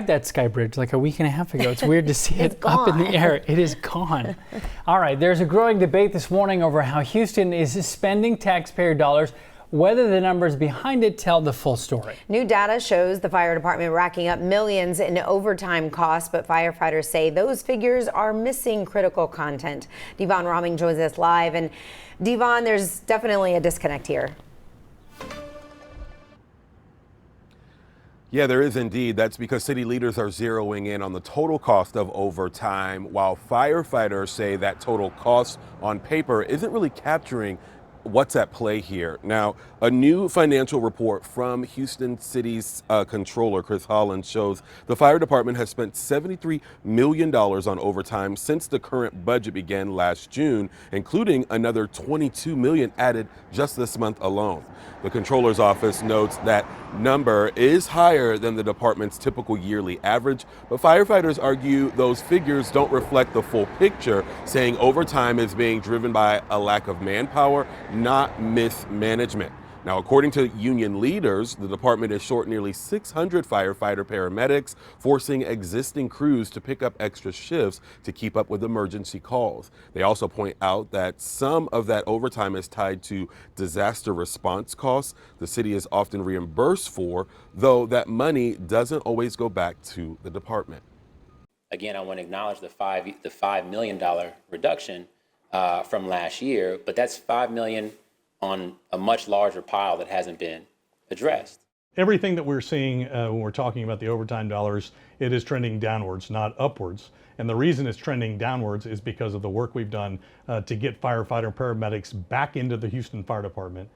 That sky bridge like a week and a half ago. It's weird to see it up in the air. It is gone. All right, there's a growing debate this morning over how Houston is spending taxpayer dollars, whether the numbers behind it tell the full story. New data shows the fire department racking up millions in overtime costs, but firefighters say those figures are missing critical content. Devon Roming joins us live. And Devon, there's definitely a disconnect here. Yeah, there is indeed. That's because city leaders are zeroing in on the total cost of overtime, while firefighters say that total cost on paper isn't really capturing what's at play here. Now, a new financial report from Houston City's controller, Chris Holland, shows the fire department has spent $73 million on overtime since the current budget began last June, including another $22 million added just this month alone. The controller's office notes that number is higher than the department's typical yearly average, but firefighters argue those figures don't reflect the full picture, saying overtime is being driven by a lack of manpower, not mismanagement. Now, according to union leaders, the department is short nearly 600 firefighter paramedics, forcing existing crews to pick up extra shifts to keep up with emergency calls. They also point out that some of that overtime is tied to disaster response costs the city is often reimbursed for, though that money doesn't always go back to the department. Again, I want to acknowledge the $5 million reduction from last year, but that's $5 million on a much larger pile that hasn't been addressed. Everything that we're seeing when we're talking about the overtime dollars, it is trending downwards, not upwards. And the reason it's trending downwards is because of the work we've done to get firefighter and paramedics back into the Houston Fire Department.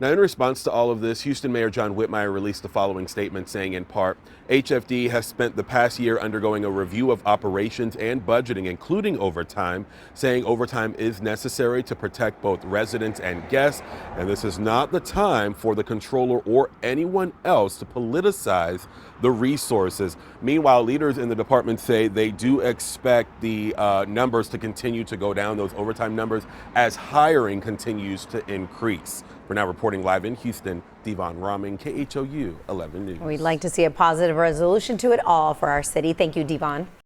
Now, in response to all of this, Houston Mayor John Whitmire released the following statement saying, in part, HFD has spent the past year undergoing a review of operations and budgeting, including overtime, saying overtime is necessary to protect both residents and guests, and this is not the time for the controller or anyone else to politicize the resources. Meanwhile, leaders in the department say they do expect the numbers to continue to go down, those overtime numbers, as hiring continues to increase. We're now reporting live in Houston, Devon Roming, KHOU 11 News. We'd like to see a positive resolution to it all for our city. Thank you, Devon.